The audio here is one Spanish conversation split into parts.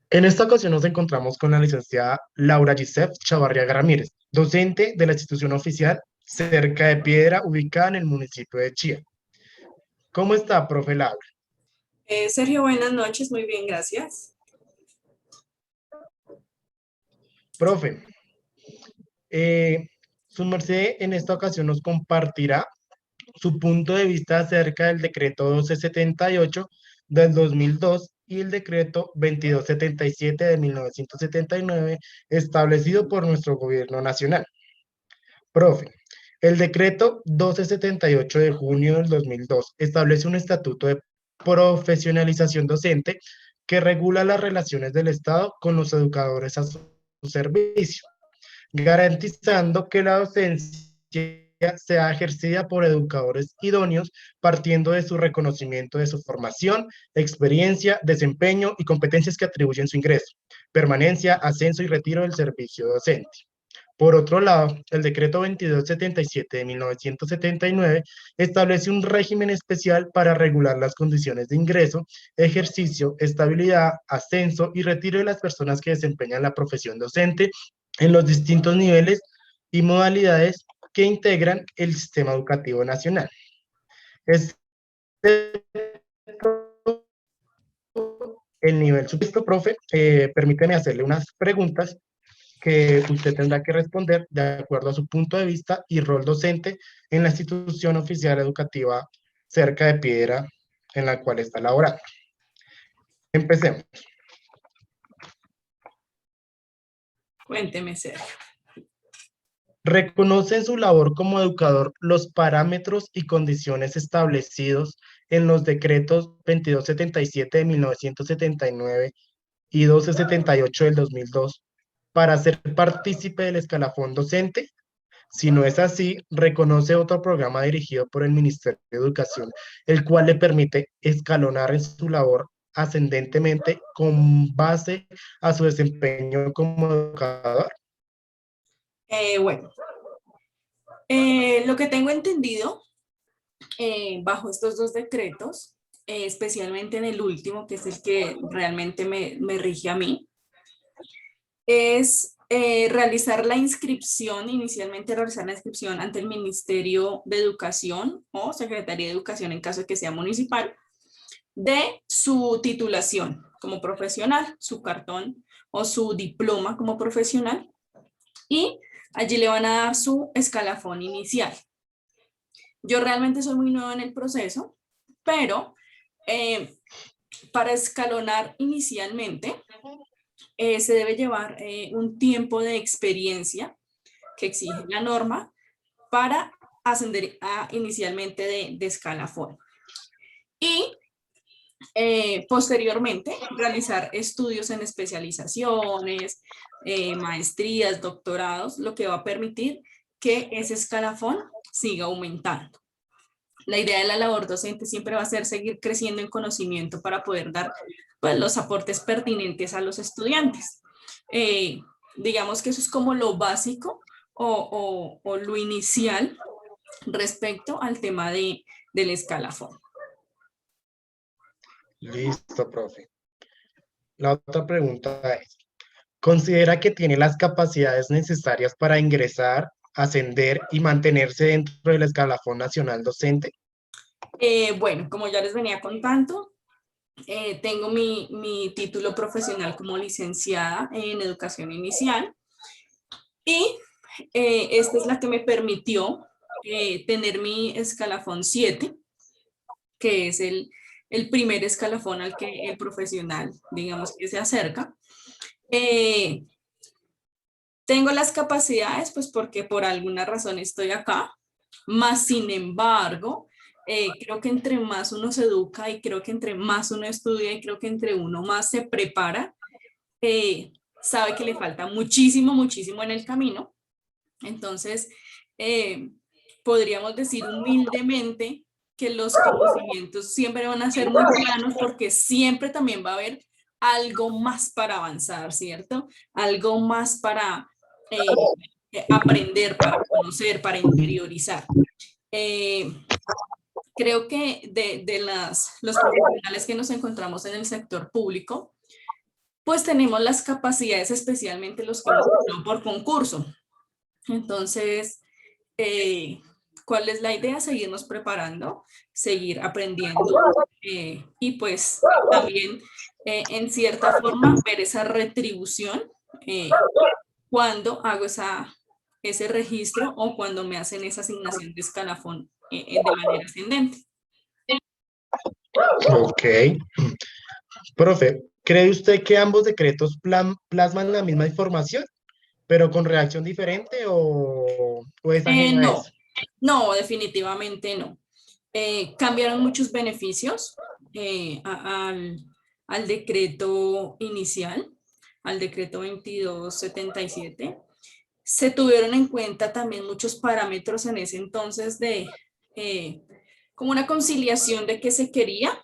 En esta ocasión nos encontramos con la licenciada Laura Gisette Chavarriaga Ramírez, docente de la institución oficial Cerca de Piedra, ubicada en el municipio de Chía. ¿Cómo está, profe Laura? Sergio, buenas noches, muy bien, gracias. Profe, su merced en esta ocasión nos compartirá su punto de vista acerca del decreto 1278 del 2002 y el decreto 2277 de 1979 establecido por nuestro gobierno nacional. Profe, el decreto 1278 de junio del 2002 establece un estatuto de profesionalización docente que regula las relaciones del Estado con los educadores a su servicio, garantizando que la docencia sea ejercida por educadores idóneos, partiendo de su reconocimiento de su formación, experiencia, desempeño y competencias que atribuyen su ingreso, permanencia, ascenso y retiro del servicio docente. Por otro lado, el decreto 2277 de 1979 establece un régimen especial para regular las condiciones de ingreso, ejercicio, estabilidad, ascenso y retiro de las personas que desempeñan la profesión docente en los distintos niveles y modalidades que integran el sistema educativo nacional. Este el nivel supuesto, profe, permíteme hacerle unas preguntas que usted tendrá que responder de acuerdo a su punto de vista y rol docente en la institución oficial educativa Cerca de Piedra en la cual está laborando. Empecemos. Cuénteme, Sergio. ¿Reconoce en su labor como educador los parámetros y condiciones establecidos en los decretos 2277 de 1979 y 1278 del 2002 para ser partícipe del escalafón docente? Si no es así, reconoce otro programa dirigido por el Ministerio de Educación, el cual le permite escalonar en su labor ascendentemente con base a su desempeño como educador. Bueno, lo que tengo entendido bajo estos dos decretos, especialmente en el último, que es el que realmente me rige a mí, es realizar la inscripción, inicialmente realizar la inscripción ante el Ministerio de Educación o Secretaría de Educación en caso de que sea municipal, de su titulación como profesional, su cartón o su diploma como profesional, y allí le van a dar su escalafón inicial. Yo realmente soy muy nueva en el proceso, pero para escalonar inicialmente se debe llevar un tiempo de experiencia que exige la norma para ascender inicialmente de escalafón. Y posteriormente realizar estudios en especializaciones, maestrías, doctorados, lo que va a permitir que ese escalafón siga aumentando. La idea de la labor docente siempre va a ser seguir creciendo en conocimiento para poder dar pues, los aportes pertinentes a los estudiantes. Digamos que eso es como lo básico o lo inicial respecto al tema del escalafón. Listo, profe. La otra pregunta es, ¿considera que tiene las capacidades necesarias para ingresar, ascender y mantenerse dentro del escalafón nacional docente? Bueno, como ya les venía contando, tengo mi título profesional como licenciada en educación inicial y esta es la que me permitió tener mi escalafón 7, que es el primer escalafón al que el profesional, digamos, que se acerca. Tengo las capacidades, pues porque por alguna razón estoy acá, más sin embargo, creo que entre más uno se educa y creo que entre más uno estudia y creo que entre uno más se prepara, sabe que le falta muchísimo, muchísimo en el camino. Entonces, podríamos decir humildemente que los conocimientos siempre van a ser muy planos porque siempre también va a haber algo más para avanzar, ¿cierto? Algo más para aprender, para conocer, para interiorizar. Eh, Creo que de los profesionales que nos encontramos en el sector público, pues tenemos las capacidades, especialmente los que hemos pasado por concurso. Entonces, eh, ¿cuál es la idea? Seguirnos preparando, seguir aprendiendo y pues también en cierta forma ver esa retribución cuando hago ese registro o cuando me hacen esa asignación de escalafón de manera ascendente. Ok. Profe, ¿cree usted que ambos decretos plasman la misma información, pero con redacción diferente o es ajena a No, eso? no, definitivamente no. Cambiaron muchos beneficios al decreto inicial, al decreto 2277. Se tuvieron en cuenta también muchos parámetros en ese entonces de eh, como una conciliación de qué se quería,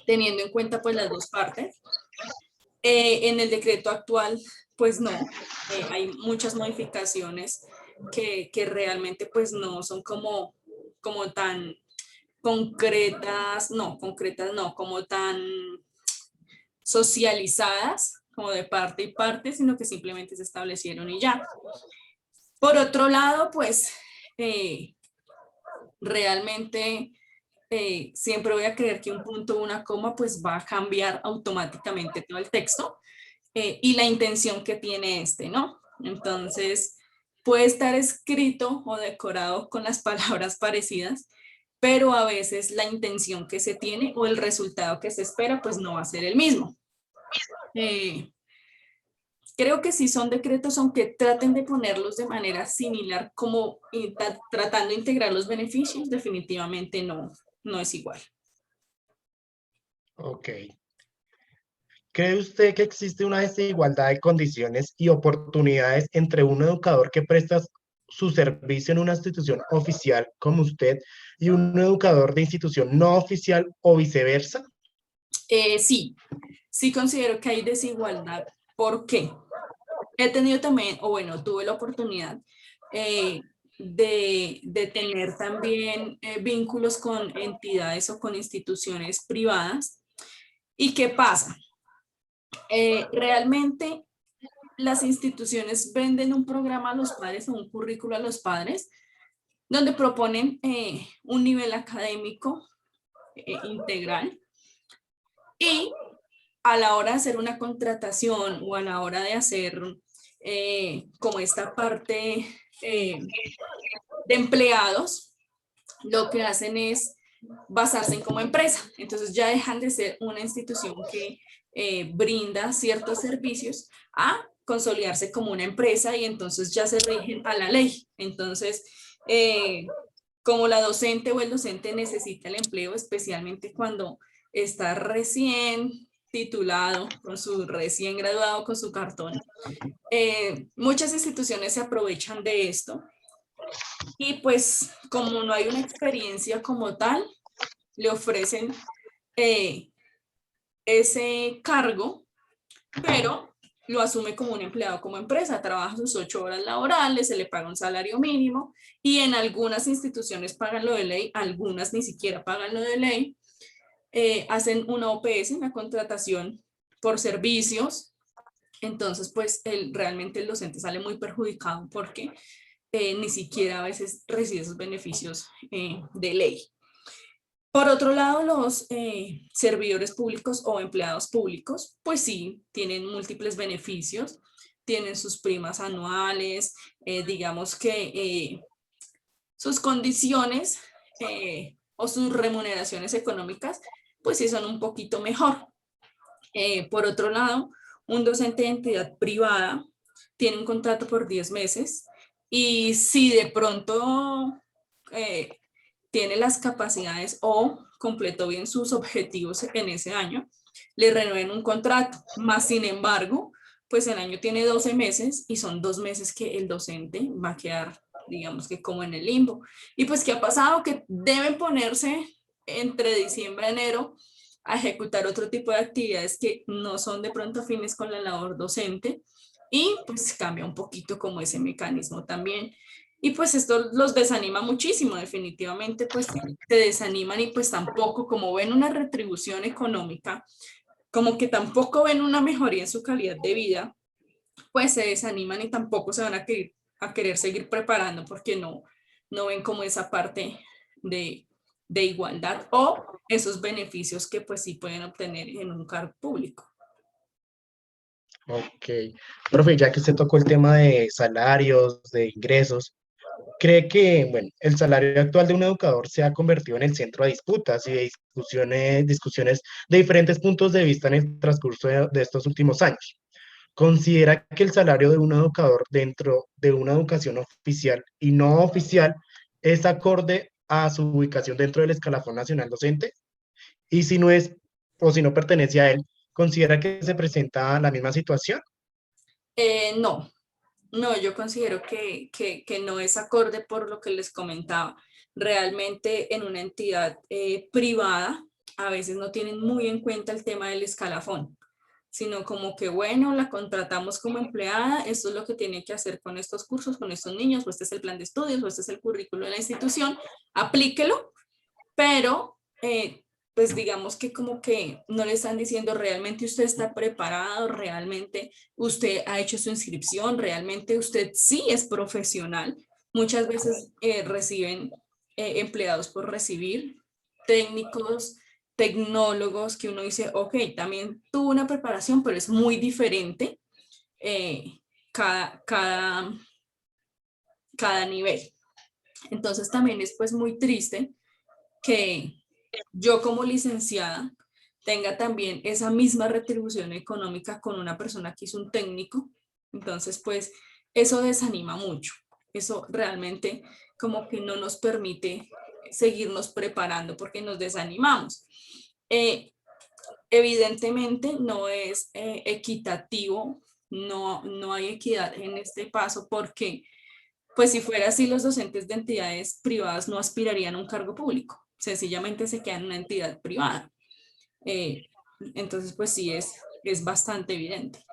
teniendo en cuenta pues las dos partes. En el decreto actual, pues no, hay muchas modificaciones que realmente pues no son como tan concretas no, como tan socializadas como de parte y parte, sino que simplemente se establecieron y ya. Por otro lado, pues eh, realmente siempre voy a creer que un punto o una coma pues va a cambiar automáticamente todo el texto y la intención que tiene este, ¿no? Entonces, puede estar escrito o decorado con las palabras parecidas, pero a veces la intención que se tiene o el resultado que se espera pues no va a ser el mismo. Eh, Creo que sí son decretos, aunque traten de ponerlos de manera similar, como tratando de integrar los beneficios, definitivamente no, no es igual. Ok. ¿Cree usted que existe una desigualdad de condiciones y oportunidades entre un educador que presta su servicio en una institución oficial como usted y un educador de institución no oficial o viceversa? Sí, sí considero que hay desigualdad. ¿Por qué? He tenido también, o bueno, tuve la oportunidad de tener también vínculos con entidades o con instituciones privadas. ¿Y qué pasa? Realmente las instituciones venden un programa a los padres o un currículo a los padres donde proponen un nivel académico integral y a la hora de hacer una contratación o a la hora de hacer como esta parte de empleados, lo que hacen es basarse en como empresa. Entonces ya dejan de ser una institución que brinda ciertos servicios a consolidarse como una empresa y entonces ya se rigen a la ley. Entonces, como la docente o el docente necesita el empleo, especialmente cuando está recién titulado, con su recién graduado, con su cartón. Muchas instituciones se aprovechan de esto y pues como no hay una experiencia como tal, le ofrecen eh, ese cargo, pero lo asume como un empleado como empresa, trabaja sus 8 horas laborales, se le paga un salario mínimo y en algunas instituciones pagan lo de ley, algunas ni siquiera pagan lo de ley, hacen una OPS, una contratación por servicios, entonces pues realmente el docente sale muy perjudicado porque ni siquiera a veces recibe esos beneficios de ley. Por otro lado, los servidores públicos o empleados públicos, pues sí, tienen múltiples beneficios, tienen sus primas anuales, digamos que sus condiciones o sus remuneraciones económicas, pues sí son un poquito mejor. Por otro lado, un docente de entidad privada tiene un contrato por 10 meses y si de pronto eh, tiene las capacidades o completó bien sus objetivos en ese año, le renueven un contrato. Más sin embargo, pues el año tiene 12 meses y son 2 meses que el docente va a quedar, digamos que como en el limbo. Y pues, ¿qué ha pasado? Que deben ponerse entre diciembre y enero a ejecutar otro tipo de actividades que no son de pronto afines con la labor docente y pues cambia un poquito como ese mecanismo también. Y pues esto los desanima muchísimo, definitivamente pues se desaniman y pues tampoco como ven una retribución económica, como que tampoco ven una mejoría en su calidad de vida, pues se desaniman y tampoco se van a querer seguir preparando porque no ven como esa parte de igualdad o esos beneficios que pues sí pueden obtener en un cargo público. Ok. Profe, ya que usted tocó el tema de salarios, de ingresos, ¿cree que, bueno, el salario actual de un educador se ha convertido en el centro de disputas y de discusiones de diferentes puntos de vista en el transcurso de estos últimos años? ¿Considera que el salario de un educador dentro de una educación oficial y no oficial es acorde a su ubicación dentro del escalafón nacional docente? Y si no es, o si no pertenece a él, ¿considera que se presenta la misma situación? No, no, yo considero que no es acorde por lo que les comentaba. Realmente en una entidad privada a veces no tienen muy en cuenta el tema del escalafón, sino como que, bueno, la contratamos como empleada, esto es lo que tiene que hacer con estos cursos, con estos niños, o este es el plan de estudios, o este es el currículo de la institución, aplíquelo, pero pues digamos que como que no le están diciendo realmente usted está preparado, realmente usted ha hecho su inscripción, realmente usted sí es profesional. Muchas veces reciben empleados por recibir, técnicos, tecnólogos, que uno dice, ok, también tuvo una preparación, pero es muy diferente eh, cada, cada, cada nivel. Entonces también es pues muy triste que yo como licenciada tenga también esa misma retribución económica con una persona que hizo un técnico. Entonces, pues eso desanima mucho. Eso realmente como que no nos permite seguirnos preparando porque nos desanimamos. Eh, Evidentemente no es equitativo, no hay equidad en este paso porque pues si fuera así, los docentes de entidades privadas no aspirarían a un cargo público, sencillamente se quedan en una entidad privada. Eh, entonces, pues sí, es bastante evidente.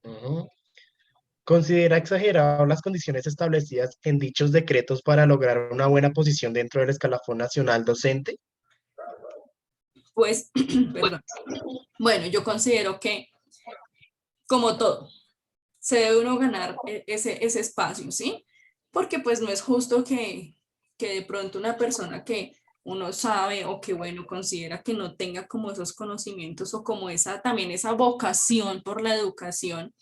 Ujú. ¿Considera exagerado las condiciones establecidas en dichos decretos para lograr una buena posición dentro del escalafón nacional docente? Pues, perdón. Bueno, yo considero que, como todo, se debe uno ganar ese espacio, ¿sí? Porque pues no es justo que de pronto una persona que uno sabe o que, bueno, considera que no tenga como esos conocimientos o como esa, también esa vocación por la educación,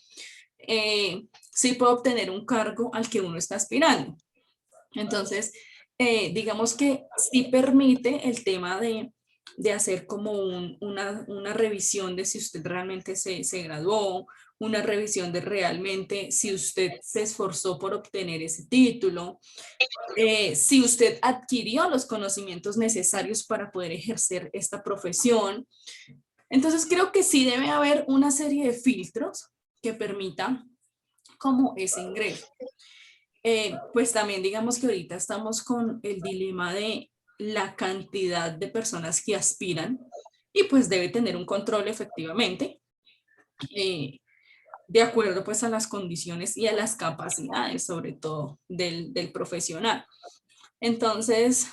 sí puede obtener un cargo al que uno está aspirando. Entonces, digamos que sí permite el tema de hacer como una revisión de si usted realmente se graduó, una revisión de realmente si usted se esforzó por obtener ese título, si usted adquirió los conocimientos necesarios para poder ejercer esta profesión. Entonces, creo que sí debe haber una serie de filtros que permitan como ese ingreso. Pues también digamos que ahorita estamos con el dilema de la cantidad de personas que aspiran y pues debe tener un control efectivamente, eh, de acuerdo pues a las condiciones y a las capacidades sobre todo del profesional. Entonces,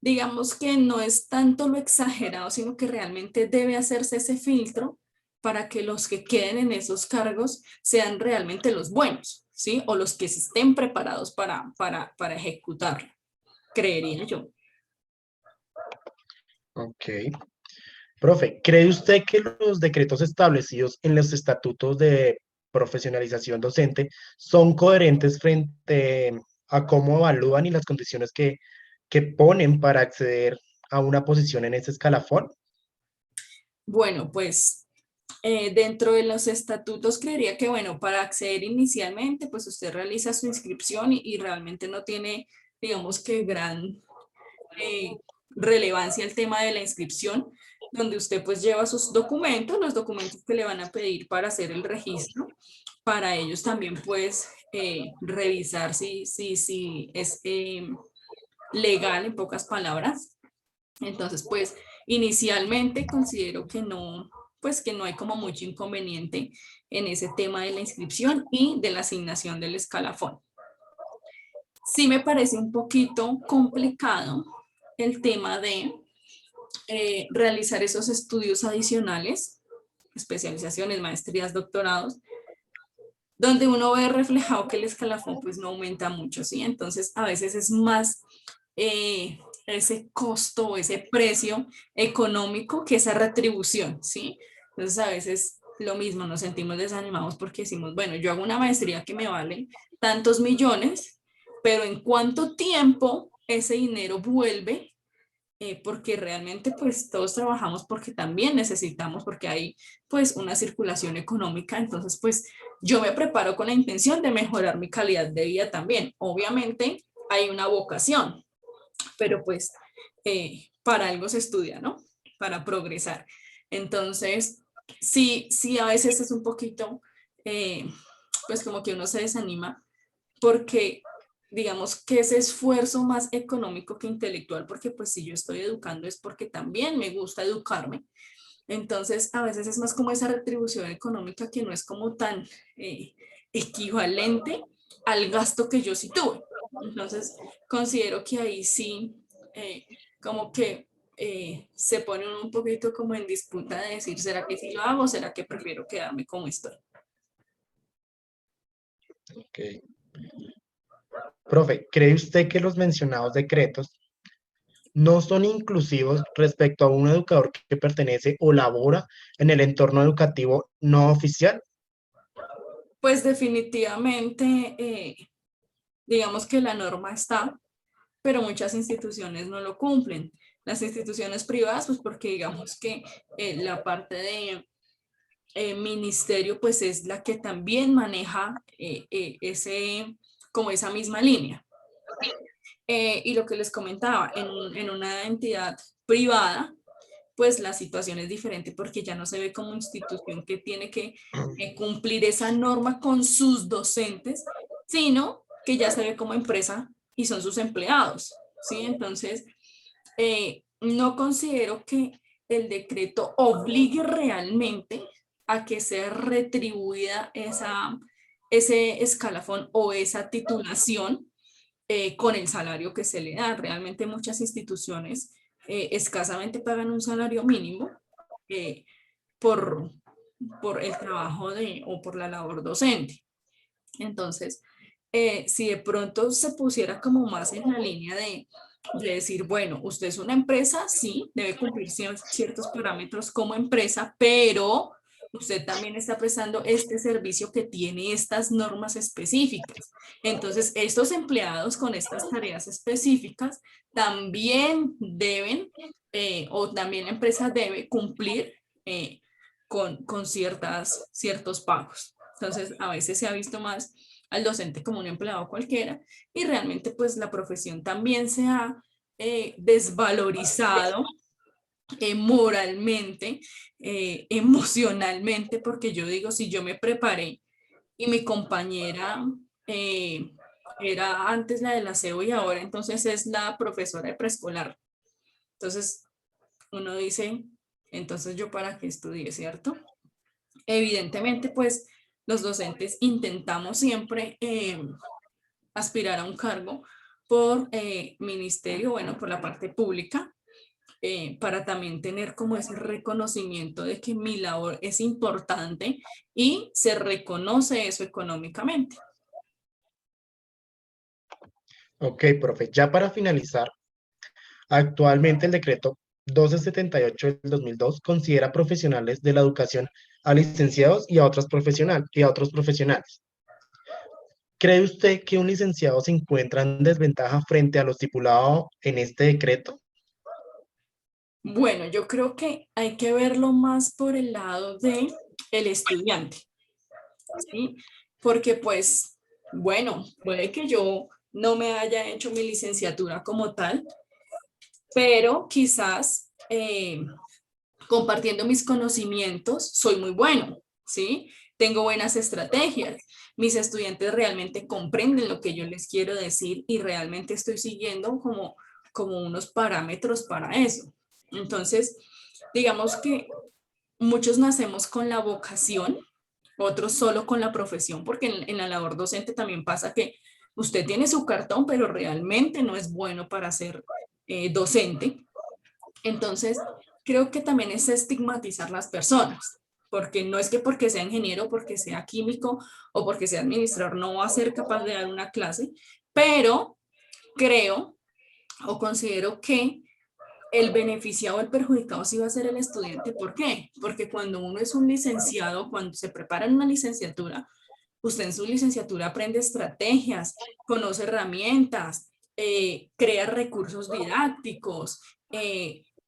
digamos que no es tanto lo exagerado, sino que realmente debe hacerse ese filtro para que los que queden en esos cargos sean realmente los buenos, ¿sí? O los que estén preparados para ejecutarlo, creería yo. Ok. Profe, ¿cree usted que los decretos establecidos en los estatutos de profesionalización docente son coherentes frente a cómo evalúan y las condiciones que ponen para acceder a una posición en ese escalafón? Bueno, pues dentro de los estatutos creería que, bueno, para acceder inicialmente, pues usted realiza su inscripción y realmente no tiene, digamos que gran relevancia el tema de la inscripción, donde usted pues lleva sus documentos, los documentos que le van a pedir para hacer el registro, para ellos también pues revisar si es legal en pocas palabras. Entonces pues inicialmente considero pues que no hay como mucho inconveniente en ese tema de la inscripción y de la asignación del escalafón. Sí me parece un poquito complicado el tema de realizar esos estudios adicionales, especializaciones, maestrías, doctorados, donde uno ve reflejado que el escalafón pues no aumenta mucho, ¿sí? Entonces a veces es más ese costo, ese precio económico que esa retribución, ¿sí? Entonces a veces lo mismo, nos sentimos desanimados porque decimos, bueno, yo hago una maestría que me vale tantos millones, pero ¿en cuánto tiempo ese dinero vuelve? Porque realmente pues todos trabajamos porque también necesitamos, porque hay pues una circulación económica, entonces pues yo me preparo con la intención de mejorar mi calidad de vida también. Obviamente hay una vocación, pero pues para algo se estudia, ¿no? Para progresar. Entonces, sí, sí, a veces es un poquito, pues como que uno se desanima porque digamos que ese esfuerzo más económico que intelectual, porque pues si yo estoy educando es porque también me gusta educarme. Entonces, a veces es más como esa retribución económica que no es como tan equivalente al gasto que yo sí tuve. Entonces, considero que ahí sí, eh, como que se pone uno un poquito como en disputa de decir, ¿será que sí lo hago o será que prefiero quedarme como estoy? Ok. Profe, ¿cree usted que los mencionados decretos no son inclusivos respecto a un educador que pertenece o labora en el entorno educativo no oficial? Pues definitivamente, digamos que la norma está, pero muchas instituciones no lo cumplen. Las instituciones privadas, pues porque digamos que la parte de ministerio, pues es la que también maneja como esa misma línea. Y lo que les comentaba, en una entidad privada, pues la situación es diferente porque ya no se ve como institución que tiene que cumplir esa norma con sus docentes, sino que ya se ve como empresa y son sus empleados, ¿sí? Entonces, no considero que el decreto obligue realmente a que sea retribuida ese escalafón o esa titulación con el salario que se le da. Realmente muchas instituciones escasamente pagan un salario mínimo eh, por, por el trabajo o por la labor docente. Entonces, si de pronto se pusiera como más en la línea de decir, bueno, usted es una empresa, sí, debe cumplir ciertos parámetros como empresa, pero usted también está prestando este servicio que tiene estas normas específicas. Entonces, estos empleados con estas tareas específicas también deben, o también la empresa debe cumplir con ciertos pagos. Entonces, a veces se ha visto más al docente como un empleado cualquiera y realmente pues la profesión también se ha desvalorizado moralmente, emocionalmente, porque yo digo, si yo me preparé y mi compañera era antes la del aseo y ahora entonces es la profesora de preescolar. Entonces uno dice, entonces yo para qué estudié, ¿cierto? Evidentemente, pues los docentes intentamos siempre aspirar a un cargo por ministerio, bueno, por la parte pública, para también tener como ese reconocimiento de que mi labor es importante y se reconoce eso económicamente. Ok, profe, ya para finalizar, actualmente el decreto 1278 del 2002 considera profesionales de la educación a licenciados y a otros profesionales. ¿Cree usted que un licenciado se encuentra en desventaja frente a lo estipulado en este decreto? Bueno, yo creo que hay que verlo más por el lado de el estudiante, ¿sí? Porque pues, bueno, puede que yo no me haya hecho mi licenciatura como tal, pero quizás compartiendo mis conocimientos soy muy bueno, ¿sí? Tengo buenas estrategias. Mis estudiantes realmente comprenden lo que yo les quiero decir y realmente estoy siguiendo como unos parámetros para eso. Entonces, digamos que muchos nacemos con la vocación, otros solo con la profesión, porque en la labor docente también pasa que usted tiene su cartón, pero realmente no es bueno para ser docente. Entonces, creo que también es estigmatizar las personas, porque no es que porque sea ingeniero, porque sea químico o porque sea administrador no va a ser capaz de dar una clase, pero creo o considero que el beneficiado o el perjudicado sí va a ser el estudiante. ¿Por qué? Porque cuando uno es un licenciado, cuando se prepara en una licenciatura, usted en su licenciatura aprende estrategias, conoce herramientas, crea recursos didácticos,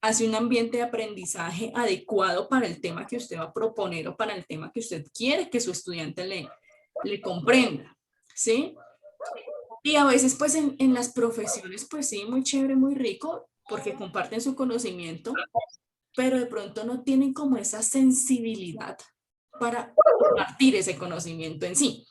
hace un ambiente de aprendizaje adecuado para el tema que usted va a proponer o para el tema que usted quiere que su estudiante le comprenda, ¿sí? Y a veces pues en las profesiones pues sí, muy chévere, muy rico, porque comparten su conocimiento, pero de pronto no tienen como esa sensibilidad para compartir ese conocimiento en sí.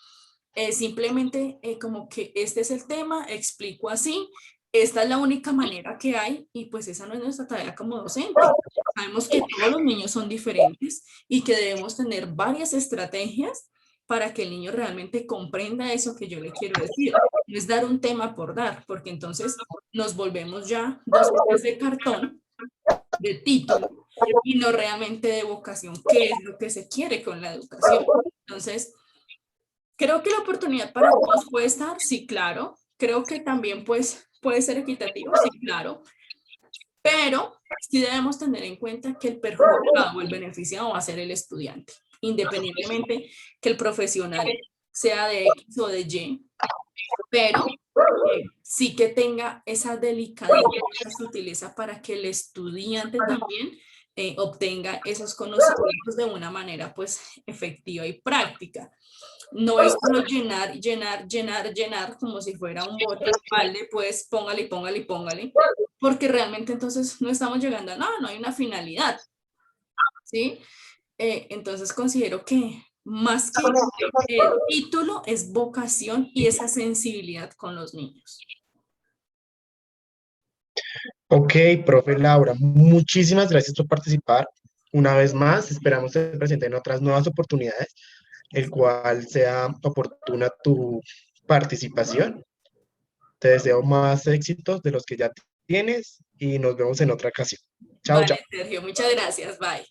Simplemente como que este es el tema, explico así, esta es la única manera que hay y pues esa no es nuestra tarea como docente. Sabemos que todos los niños son diferentes y que debemos tener varias estrategias para que el niño realmente comprenda eso que yo le quiero decir. No es dar un tema por dar, porque entonces nos volvemos ya docentes de cartón, de título, y no realmente de vocación, que es lo que se quiere con la educación. Entonces, creo que la oportunidad para todos puede estar, sí, claro. Creo que también pues, puede ser equitativo, sí, claro. Pero sí debemos tener en cuenta que el perjudicado o el beneficiado va a ser el estudiante, independientemente que el profesional sea de X o de Y, pero sí que tenga esa delicadeza, esa sutileza para que el estudiante también obtenga esos conocimientos de una manera pues efectiva y práctica. No es solo llenar, llenar, llenar, llenar como si fuera un bote, balde, pues póngale, póngale, póngale, porque realmente entonces no estamos llegando a nada, no hay una finalidad, ¿sí? Entonces considero que más que título es vocación y esa sensibilidad con los niños. Ok, profe Laura, muchísimas gracias por participar una vez más. Esperamos que se presenten otras nuevas oportunidades, el cual sea oportuna tu participación. Te deseo más éxitos de los que ya tienes y nos vemos en otra ocasión. Chao, Vale, chao. Sergio, muchas gracias, bye.